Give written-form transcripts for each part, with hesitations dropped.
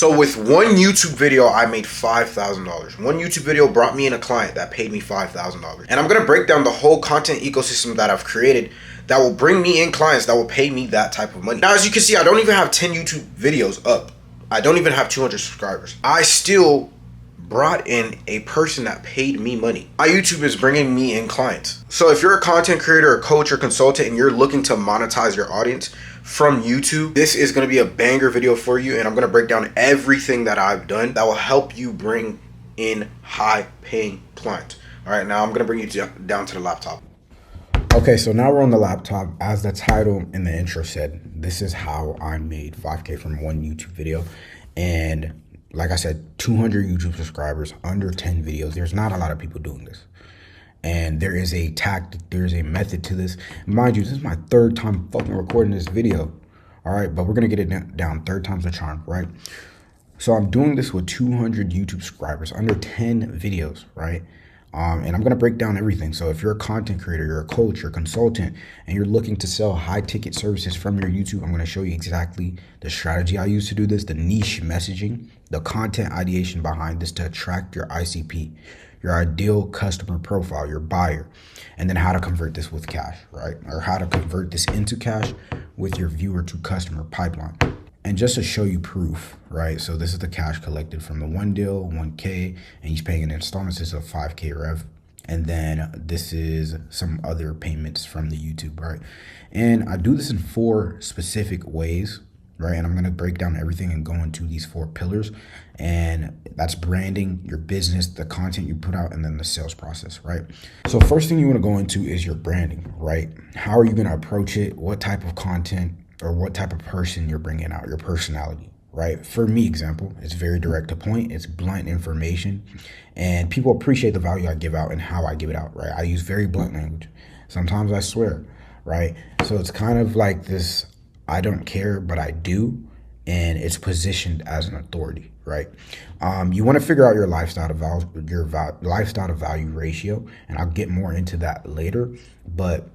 So with one YouTube video, I made $5,000. One YouTube video brought me in a client that paid me $5,000. And I'm going to break down the whole content ecosystem that I've created that will bring me in clients that will pay me that type of money. Now, as you can see, I don't even have 10 YouTube videos up. I don't even have 200 subscribers. I still brought in a person that paid me money. My YouTube is bringing me in clients. So if you're a content creator, a coach, or consultant, and you're looking to monetize your audience from YouTube, this is going to be a banger video for you, and I'm going to break down everything that I've done that will help you bring in high paying clients. All right, now I'm going to bring you down to the laptop. Okay, so now we're on the laptop. As the title and the intro said, this is how I made 5K from one YouTube video. And like I said, 200 YouTube subscribers, under 10 videos. There's not a lot of people doing this. And there is a tactic, there's a method to this. Mind you, this is my third time fucking recording this video. All right, but we're going to get it down. Third time's a charm, right? So I'm doing this with 200 YouTube subscribers, under 10 videos, right? And I'm going to break down everything. So if you're a content creator, you're a coach, you're a consultant, and you're looking to sell high ticket services from your YouTube, I'm going to show you exactly the strategy I use to do this, the niche messaging, the content ideation behind this to attract your ICP, your ideal customer profile, your buyer, and then how to convert this with cash, right? Or how to convert this into cash with your viewer to customer pipeline. And just to show you proof, right? So this is the cash collected from the one deal, 1K, and he's paying in installments. This is a 5K rev. And then this is some other payments from the YouTube, right? And I do this in 4 specific ways, right? And I'm going to break down everything and go into these 4 pillars. And that's branding, your business, the content you put out, and then the sales process, right? So first thing you want to go into is your branding, right? How are you going to approach it? What type of content or what type of person you're bringing out, your personality, right? For me, example, it's very direct to point. It's blunt information, and people appreciate the value I give out and how I give it out, right? I use very blunt language. Sometimes I swear, right? So it's kind of like this, I don't care, but I do. And it's positioned as an authority, right? You want to figure out your lifestyle to value ratio, and I'll get more into that later. But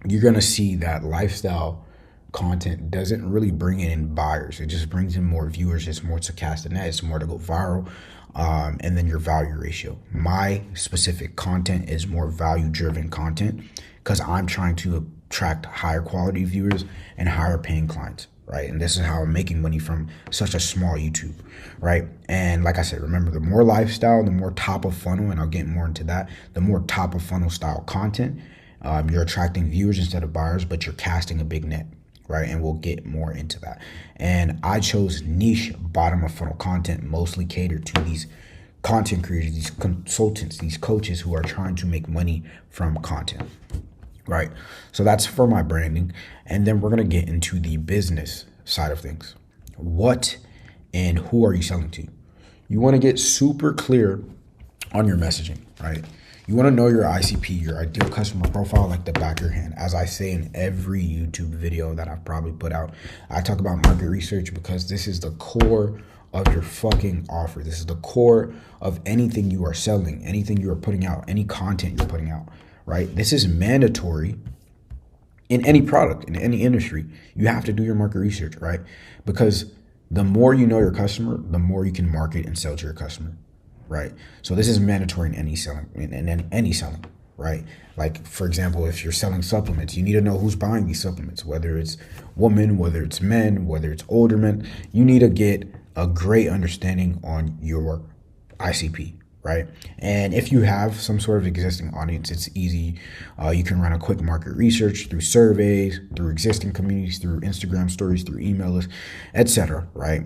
you're going to see that lifestyle content doesn't really bring in buyers. It just brings in more viewers. It's more to cast a net. It's more to go viral. And then your value ratio. My specific content is more value-driven content because I'm trying to attract higher quality viewers and higher paying clients, right? And this is how I'm making money from such a small YouTube, right? And like I said, remember, the more lifestyle, the more top of funnel, and I'll get more into that, the more top of funnel style content, you're attracting viewers instead of buyers, but you're casting a big net, right? And we'll get more into that. And I chose niche bottom of funnel content, mostly catered to these content creators, these consultants, these coaches who are trying to make money from content, right? So that's for my branding. And then we're going to get into the business side of things. What and who are you selling to? You want to get super clear on your messaging, right? You want to know your ICP, your ideal customer profile, like the back of your hand. As I say in every YouTube video that I've probably put out, I talk about market research because this is the core of your fucking offer. This is the core of anything you are selling, anything you are putting out, any content you're putting out, right? This is mandatory in any product, in any industry. You have to do your market research, right? Because the more you know your customer, the more you can market and sell to your customer. Right. So this is mandatory in any selling, any selling, right? Like, for example, if you're selling supplements, you need to know who's buying these supplements, whether it's women, whether it's men, whether it's older men. You need to get a great understanding on your ICP, right? And if you have some sort of existing audience, it's easy. You can run a quick market research through surveys, through existing communities, through Instagram stories, through email lists, etc., right?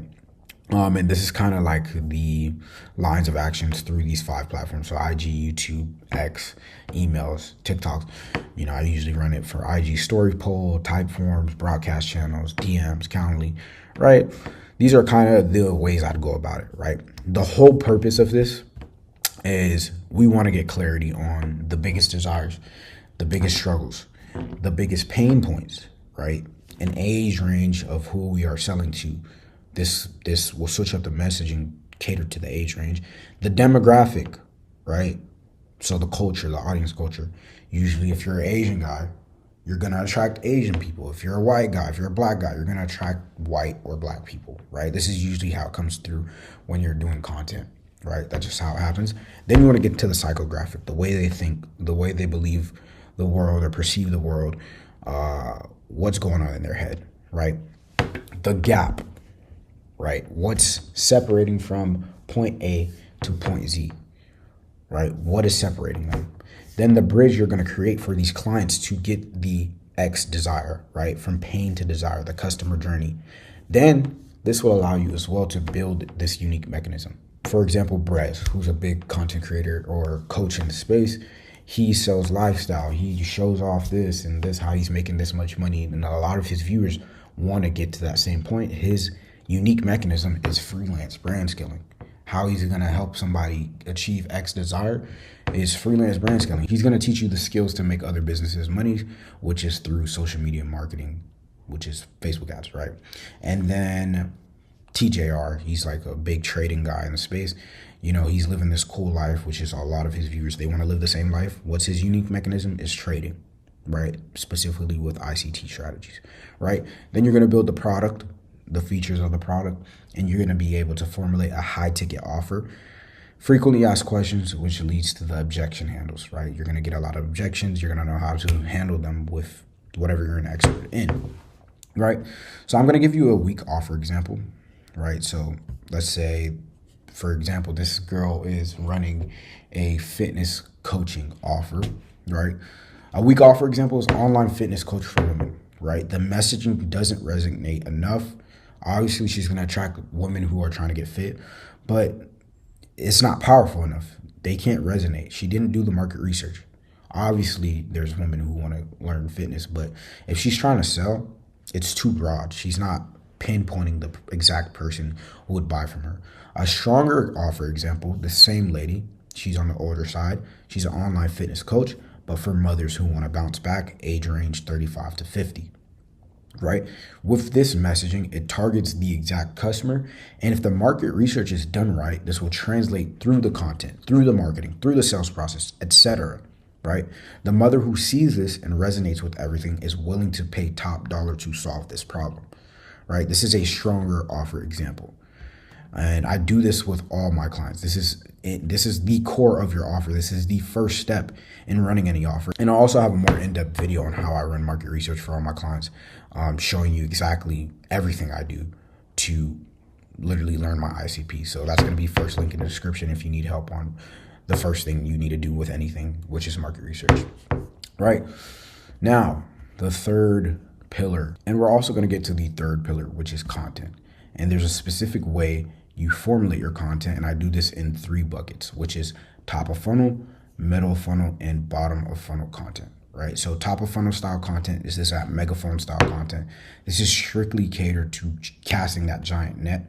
And this is kind of like the lines of actions through these 5 platforms. So IG, YouTube, X, emails, TikToks. You know, I usually run it for IG story poll, type forms, broadcast channels, DMs, Calendly, right? These are kind of the ways I'd go about it, right? The whole purpose of this is we want to get clarity on the biggest desires, the biggest struggles, the biggest pain points, right? An age range of who we are selling to. This will switch up the messaging catered to the age range. The demographic, right? So the culture, the audience culture. Usually if you're an Asian guy, you're going to attract Asian people. If you're a white guy, if you're a black guy, you're going to attract white or black people, right? This is usually how it comes through when you're doing content, right? That's just how it happens. Then you want to get to the psychographic, the way they think, the way they believe the world or perceive the world, what's going on in their head, right? The gap, right? What's separating from point A to point Z, right? What is separating them? Then the bridge you're going to create for these clients to get the X desire, right? From pain to desire, the customer journey. Then this will allow you as well to build this unique mechanism. For example, Brez, who's a big content creator or coach in the space, he sells lifestyle. He shows off this and this, how he's making this much money. And a lot of his viewers want to get to that same point. His unique mechanism is freelance brand skilling. How he's going to help somebody achieve X desire is freelance brand skilling. He's going to teach you the skills to make other businesses money, which is through social media marketing, which is Facebook ads, right? And then TJR, he's like a big trading guy in the space. You know, he's living this cool life, which is a lot of his viewers, they want to live the same life. What's his unique mechanism is trading, right? Specifically with ICT strategies, right? Then you're going to build the product, the features of the product, and you're going to be able to formulate a high ticket offer. Frequently asked questions, which leads to the objection handles, right? You're going to get a lot of objections. You're going to know how to handle them with whatever you're an expert in, right? So I'm going to give you a weak offer example, right? So let's say, for example, this girl is running a fitness coaching offer, right? A weak offer example is online fitness coach for women, right? The messaging doesn't resonate enough. Obviously, she's going to attract women who are trying to get fit, but it's not powerful enough. They can't resonate. She didn't do the market research. Obviously, there's women who want to learn fitness, but if she's trying to sell, it's too broad. She's not pinpointing the exact person who would buy from her. A stronger offer example, the same lady, she's on the older side. She's an online fitness coach, but for mothers who want to bounce back, age range 35 to 50. Right? With this messaging, it targets the exact customer. And if the market research is done right, this will translate through the content, through the marketing, through the sales process, etc. Right? The mother who sees this and resonates with everything is willing to pay top dollar to solve this problem. Right? This is a stronger offer example. And I do this with all my clients. This is the core of your offer. This is the first step in running any offer. And I also have a more in-depth video on how I run market research for all my clients, showing you exactly everything I do to literally learn my ICP. So that's going to be first link in the description if you need help on the first thing you need to do with anything, which is market research. Right? Now, the third pillar, and we're also going to get to the third pillar, which is content. And there's a specific way you formulate your content, and I do this in 3 buckets, which is top of funnel, middle of funnel, and bottom of funnel content, right? So top of funnel style content is this at megaphone style content. This is strictly catered to casting that giant net,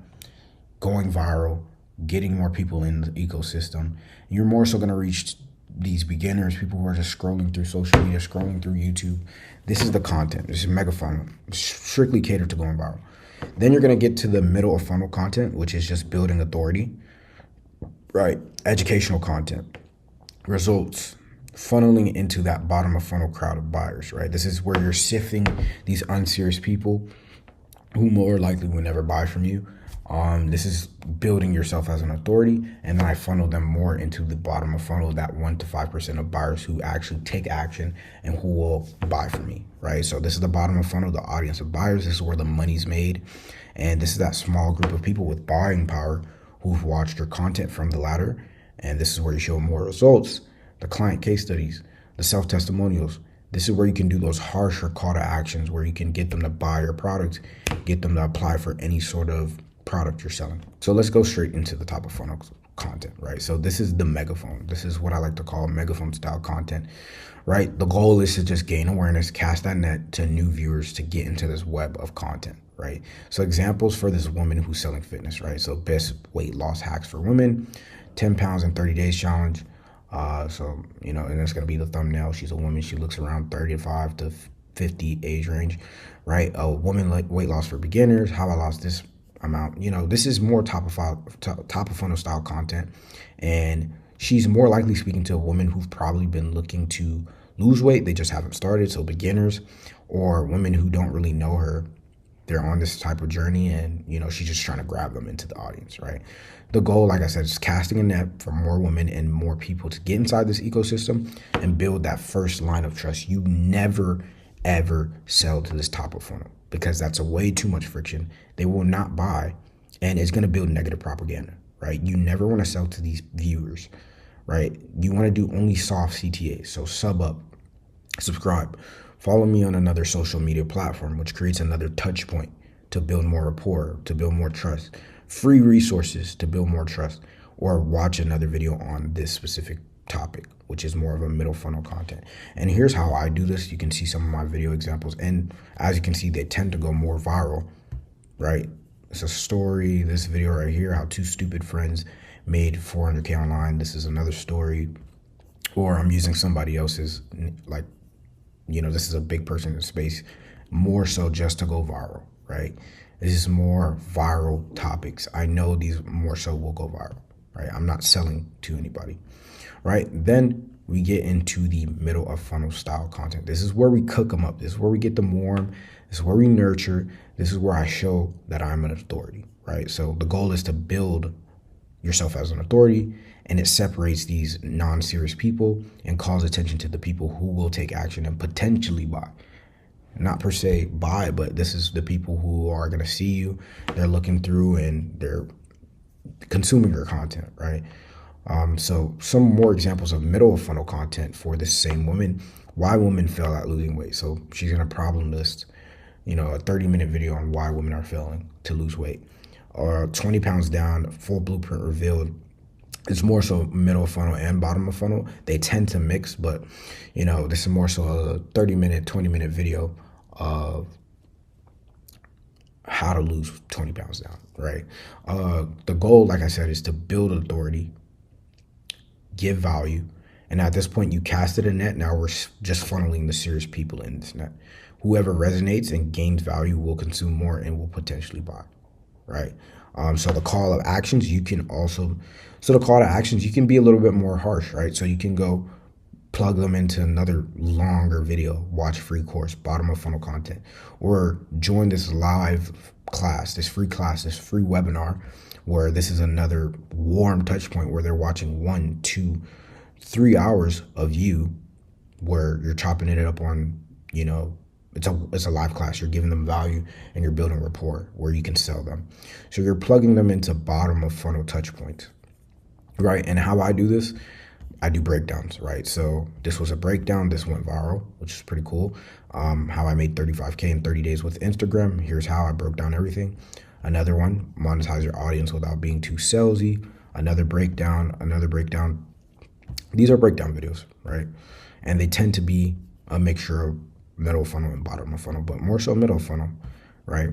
going viral, getting more people in the ecosystem. You're more so going to reach these beginners, people who are just scrolling through social media, scrolling through YouTube. This is the content. This is megaphone, strictly catered to going viral. Then you're going to get to the middle of funnel content, which is just building authority, right? Educational content, results, funneling into that bottom of funnel crowd of buyers, right? This is where you're sifting these unserious people who more likely will never buy from you. This is building yourself as an authority, and then I funnel them more into the bottom of funnel, that 1 to 5% of buyers who actually take action and who will buy from me, right? So this is the bottom of funnel, the audience of buyers. This is where the money's made, and this is that small group of people with buying power who've watched your content from the ladder, and this is where you show more results, the client case studies, the self-testimonials. This is where you can do those harsher call to actions where you can get them to buy your product, get them to apply for any sort of product you're selling. So let's go straight into the top of funnel content, right? So this is the megaphone. This is what I like to call megaphone style content, right? The goal is to just gain awareness, cast that net to new viewers to get into this web of content, right? So examples for this woman who's selling fitness, right? So best weight loss hacks for women, 10 pounds in 30 days challenge. So, you know, and it's going to be the thumbnail. She's a woman. She looks around 35 to 50 age range, right? A woman like weight loss for beginners, how I lost this amount. You know, this is more top of funnel style content, and she's more likely speaking to a woman who's probably been looking to lose weight, they just haven't started. So beginners or women who don't really know her, they're on this type of journey, and she's just trying to grab them into the audience, right? The goal, like I said, is casting a net for more women and more people to get inside this ecosystem and build that first line of trust. You never ever sell to this top of funnel, because that's a way too much friction. They will not buy, and it's going to build negative propaganda, right? You never want to sell to these viewers, right? You want to do only soft CTAs. So sub up, subscribe, follow me on another social media platform, which creates another touch point to build more rapport, to build more trust, free resources to build more trust, or watch another video on this specific topic, which is more of a middle funnel content. And here's how I do this. You can see some of my video examples, and as you can see, they tend to go more viral, right? It's a story. This video right here, how two stupid friends made 400K online. This is another story. Or I'm using somebody else's, like, this is a big person in the space, more so just to go viral, right? This is more viral topics. I know these more so will go viral, right? I'm not selling to anybody, right? Then we get into the middle of funnel style content. This is where we cook them up. This is where we get them warm. This is where we nurture. This is where I show that I'm an authority, right? So the goal is to build yourself as an authority, and it separates these non-serious people and calls attention to the people who will take action and potentially buy. Not per se buy, but this is the people who are going to see you. They're looking through and they're consuming your content, right? So some more examples of middle of funnel content for this same woman. Why women fail at losing weight. So she's going to problem list, a 30-minute video on why women are failing to lose weight. Or 20 pounds down, full blueprint revealed. It's more so middle of funnel and bottom of funnel. They tend to mix, but this is more so a 30-minute, 20-minute video of how to lose 20 pounds down, right? The goal, like I said, is to build authority, give value, and at this point, you casted a net. Now we're just funneling the serious people in this net. Whoever resonates and gains value will consume more and will potentially buy, right? So the call to actions, you can be a little bit more harsh, right? So you can go plug them into another longer video, watch free course, bottom of funnel content, or join this live class, this free webinar, where this is another warm touch point where they're watching 1, 2, 3 hours of you, where you're chopping it up on, it's a live class. You're giving them value and you're building rapport where you can sell them. So you're plugging them into bottom of funnel touch points, right? And how I do this, I do breakdowns, right? So this was a breakdown. This went viral, which is pretty cool. How I made 35K in 30 days with Instagram. Here's how I broke down everything. Another one, monetize your audience without being too salesy. Another breakdown. These are breakdown videos, right? And they tend to be a mixture of middle funnel and bottom of funnel, but more so middle funnel, right?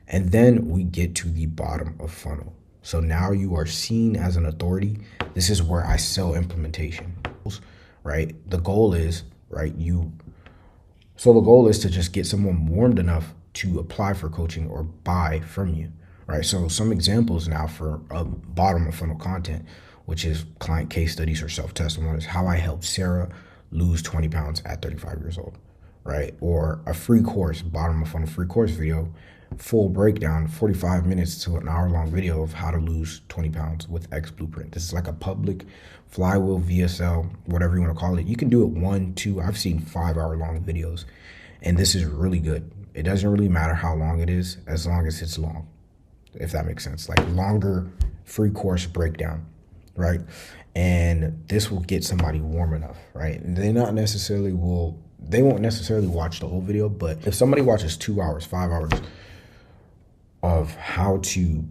And then we get to the bottom of funnel. So now you are seen as an authority. This is where I sell implementation, right? The goal is, so the goal is to just get someone warmed enough to apply for coaching or buy from you, right? So some examples now for bottom of funnel content, which is client case studies or self-testimonies, how I helped Sarah lose 20 pounds at 35 years old, right? Or a free course, bottom of funnel free course video, full breakdown, 45 minutes to an hour long video of how to lose 20 pounds with X Blueprint. This is like a public flywheel, VSL, whatever you want to call it. You can do it 1, 2, I've seen 5-hour long videos, and this is really good. It doesn't really matter how long it is, as long as it's long, if that makes sense. Like longer free course breakdown, right? And this will get somebody warm enough, right? And they won't necessarily watch the whole video, but if somebody watches 2 hours, 5 hours of how to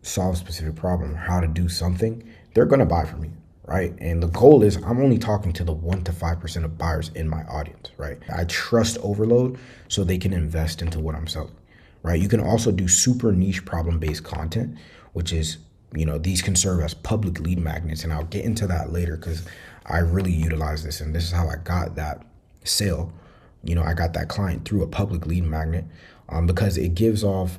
solve a specific problem, how to do something, they're going to buy from you, right? And the goal is I'm only talking to the 1 to 5% of buyers in my audience, right? I trust overload so they can invest into what I'm selling, right? You can also do super niche problem-based content, which is, these can serve as public lead magnets. And I'll get into that later because I really utilize this. And this is how I got that sale. I got that client through a public lead magnet because it gives off,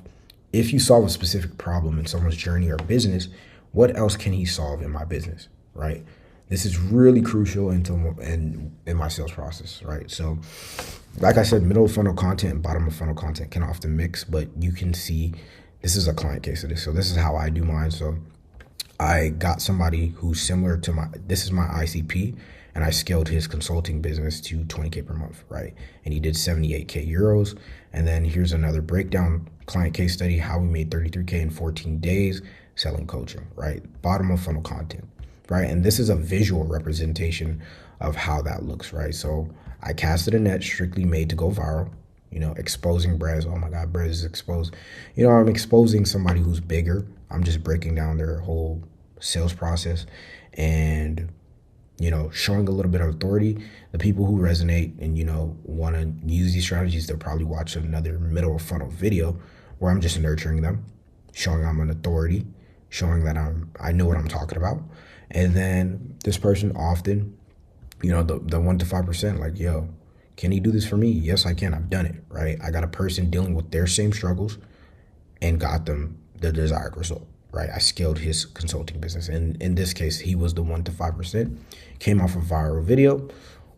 if you solve a specific problem in someone's journey or business, what else can he solve in my business, right? This is really crucial in my sales process, right? So, like I said, middle of funnel content and bottom of funnel content can often mix, but you can see this is a client case study. So this is how I do mine. So I got somebody who's similar to this is my ICP, and I scaled his consulting business to 20K per month, right? And he did 78K euros. And then here's another breakdown client case study, how we made 33K in 14 days selling coaching, right? Bottom of funnel content, right? And this is a visual representation of how that looks, right? So I casted a net strictly made to go viral, exposing brands. Oh my God, brands is exposed. I'm exposing somebody who's bigger. I'm just breaking down their whole sales process and, showing a little bit of authority. The people who resonate and, want to use these strategies, they'll probably watch another middle of funnel video where I'm just nurturing them, showing I'm an authority, showing that I know what I'm talking about. And then this person often, the 1 to 5%, like, yo, can he do this for me? Yes, I can. I've done it, right? I got a person dealing with their same struggles and got them the desired result, right? I scaled his consulting business. And in this case, he was the 1 to 5%, came off a viral video,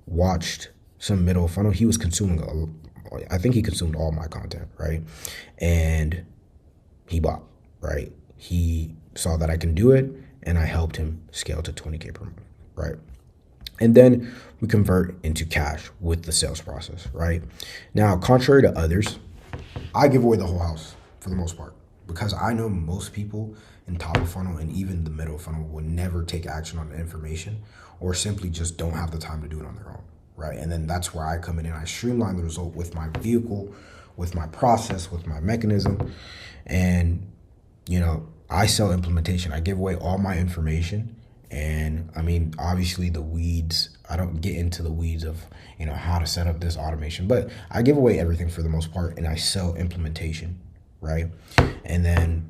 watched some middle funnel. He was consuming, I think he consumed all my content, right? And he bought, right? He saw that I can do it, and I helped him scale to 20K per month, right? And then we convert into cash with the sales process, right? Now, contrary to others, I give away the whole house for the most part, because I know most people in top of funnel and even the middle funnel will never take action on the information, or simply just don't have the time to do it on their own, right? And then that's where I come in and I streamline the result with my vehicle, with my process, with my mechanism. And, I sell implementation. I give away all my information. And I mean, obviously the weeds, I don't get into the weeds of, how to set up this automation, but I give away everything for the most part, and I sell implementation, right? And then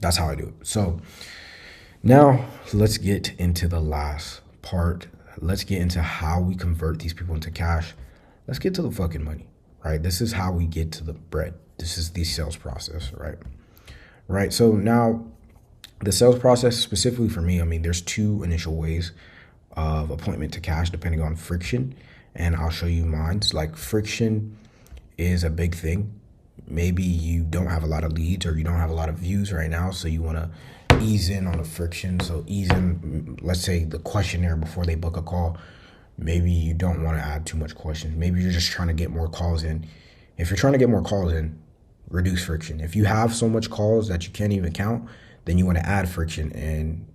that's how I do it. So now let's get into the last part. Let's get into how we convert these people into cash. Let's get to the fucking money, right? This is how we get to the bread. This is the sales process, right? Right. So now the sales process specifically for me, there's two initial ways of appointment to cash depending on friction. And I'll show you mine. It's like friction is a big thing. Maybe you don't have a lot of leads or you don't have a lot of views right now. So you want to ease in on the friction. So ease in, let's say the questionnaire before they book a call. Maybe you don't want to add too much questions. Maybe you're just trying to get more calls in. If you're trying to get more calls in, reduce friction. If you have so much calls that you can't even count, then you want to add friction and,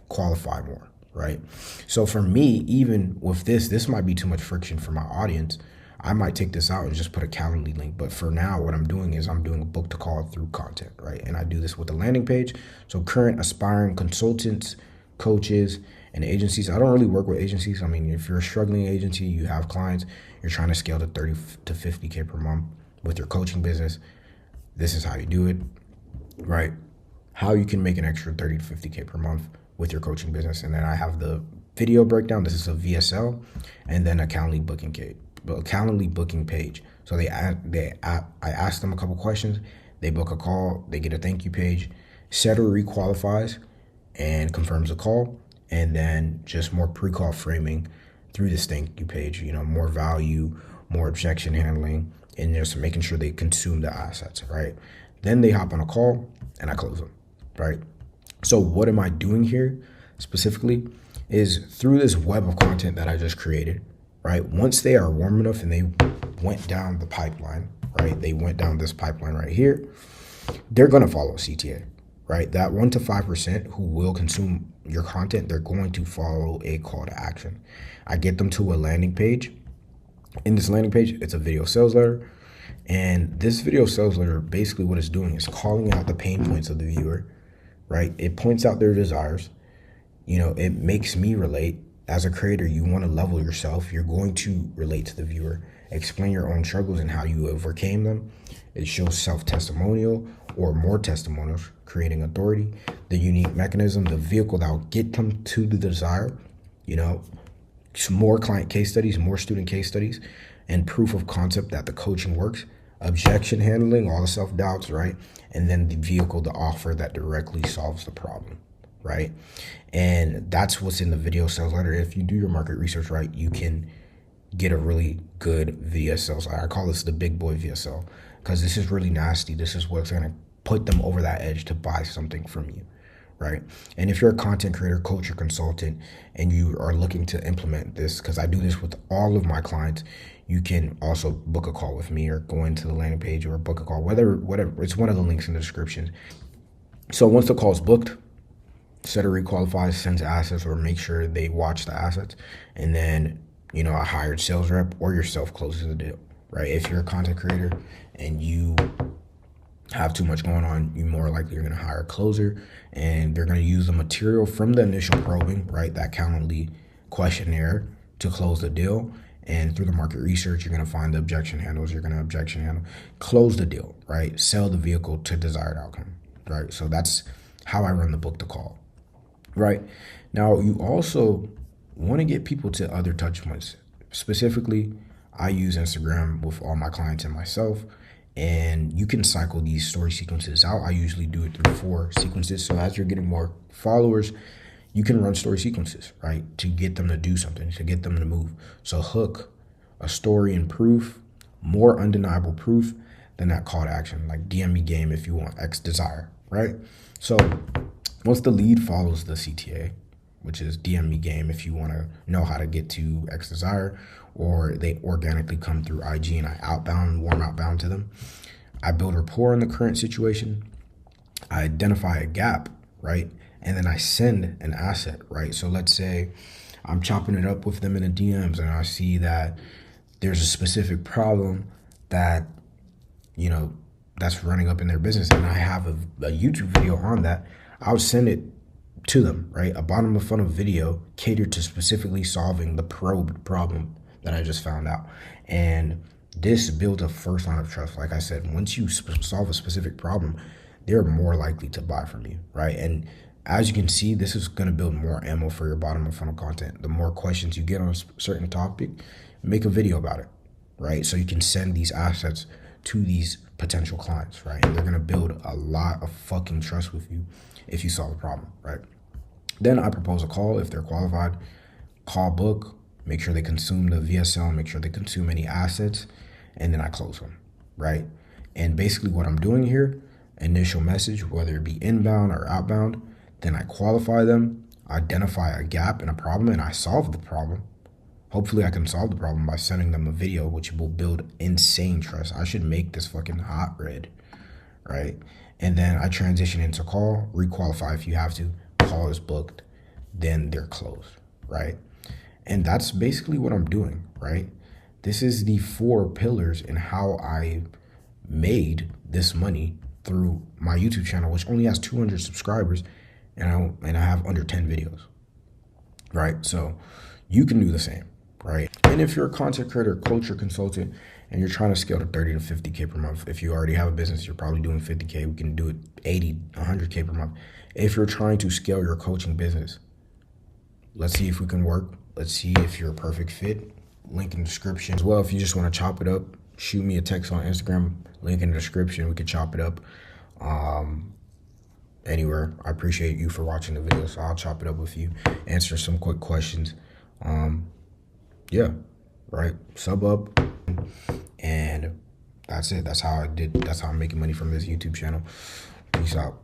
qualify more, right? So for me, even with this might be too much friction for my audience. I might take this out and just put a Calendly link. But for now, what I'm doing is I'm doing a book to call through content, right? And I do this with a landing page. So current aspiring consultants, coaches, and agencies. I don't really work with agencies. If you're a struggling agency, you have clients, you're trying to scale to 30 to 50K per month with your coaching business, this is how you do it, right? How you can make an extra 30 to 50K per month with your coaching business. And then I have the video breakdown. This is a VSL, and then a Calendly booking page. So I ask them a couple questions, they book a call, they get a thank you page, setter requalifies and confirms the call, and then just more pre-call framing through this thank you page, more value, more objection handling, and just making sure they consume the assets, right? Then they hop on a call and I close them, right? So what am I doing here specifically is through this web of content that I just created, right? Once they are warm enough and they went down the pipeline, right? They went down this pipeline right here, they're going to follow CTA, right? That 1 to 5% who will consume your content, they're going to follow a call to action. I get them to a landing page. In this landing page, it's a video sales letter. And this video sales letter, basically what it's doing is calling out the pain points of the viewer, right? It points out their desires. It makes me relate. As a creator, you want to level yourself. You're going to relate to the viewer, explain your own struggles and how you overcame them. It shows self-testimonial or more testimonials, creating authority, the unique mechanism, the vehicle that will get them to the desire, more client case studies, more student case studies, and proof of concept that the coaching works, objection handling, all the self-doubts, right? And then the vehicle, the offer that directly solves the problem, right? And that's what's in the video sales letter. If you do your market research right, you can get a really good VSL. I call this the big boy VSL because this is really nasty. This is what's going to put them over that edge to buy something from you, right? And if you're a content creator, coach, or consultant, and you are looking to implement this, because I do this with all of my clients, you can also book a call with me or go into the landing page or book a call, whatever. It's one of the links in the description. So once the call is booked, setter requalifies, sends assets, or make sure they watch the assets, and then a hired sales rep or yourself closes the deal, right? If you're a content creator and you have too much going on, you more likely you're going to hire a closer, and they're going to use the material from the initial probing, right, that Calendly questionnaire, to close the deal. And through the market research, you're going to find the objection handles. You're going to objection handle, close the deal, right? Sell the vehicle to desired outcome, right? So that's how I run the book to call, right? Now, you also want to get people to other touch points. Specifically, I use Instagram with all my clients and myself, and you can cycle these story sequences out. I usually do it through 4 sequences. So as you're getting more followers, you can run story sequences, right, to get them to do something, to get them to move. So hook, a story, and proof, more undeniable proof than that call to action, like DM me game if you want X desire, right? So once the lead follows the CTA, which is DM me game if you want to know how to get to X desire, or they organically come through IG and I warm outbound to them, I build rapport in the current situation, I identify a gap, right? And then I send an asset, right? So let's say I'm chopping it up with them in the DMs and I see that there's a specific problem that, that's running up in their business, and I have a YouTube video on that. I would send it to them, right? A bottom of funnel video catered to specifically solving the probed problem that I just found out. And this builds a first line of trust. Like I said, once you solve a specific problem, they're more likely to buy from you, right? And as you can see, this is going to build more ammo for your bottom of funnel content. The more questions you get on a certain topic, make a video about it, right? So you can send these assets to these potential clients, right? And they're going to build a lot of fucking trust with you if you solve a problem, right? Then I propose a call if they're qualified. Call book, make sure they consume the VSL, make sure they consume any assets, and then I close them, right? And basically what I'm doing here, initial message, whether it be inbound or outbound, then I qualify them, identify a gap and a problem, and I solve the problem. Hopefully I can solve the problem by sending them a video, which will build insane trust. I should make this fucking hot red, right? And then I transition into call, requalify if you have to, call is booked, then they're closed, right? And that's basically what I'm doing, right? This is the 4 pillars in how I made this money through my YouTube channel, which only has 200 subscribers, and I have under 10 videos, right? So you can do the same, right? And if you're a content creator, coach, or consultant, and you're trying to scale to 30 to 50K per month, if you already have a business, you're probably doing 50K, we can do it 80, 100K per month. If you're trying to scale your coaching business, let's see if we can work. Let's see if you're a perfect fit. Link in the description. As well, if you just want to chop it up, shoot me a text on Instagram, link in the description. We could chop it up anywhere. I appreciate you for watching the video, so I'll chop it up with you, answer some quick questions. Yeah, right, sub up, and that's it. That's how I'm making money from this YouTube channel. Peace out.